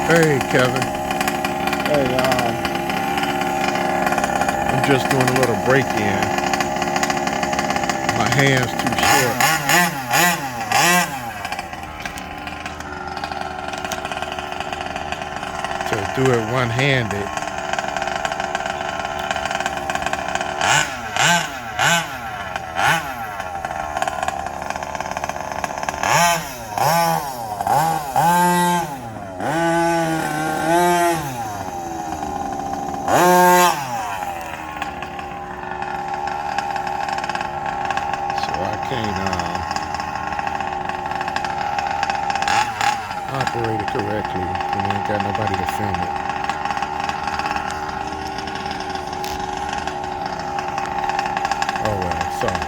Hey, Kevin. Hey, I'm just doing a little break-in. My hand's too short to do it one-handed. So I can't operate it correctly when I ain't got nobody to film it. Oh well, sorry.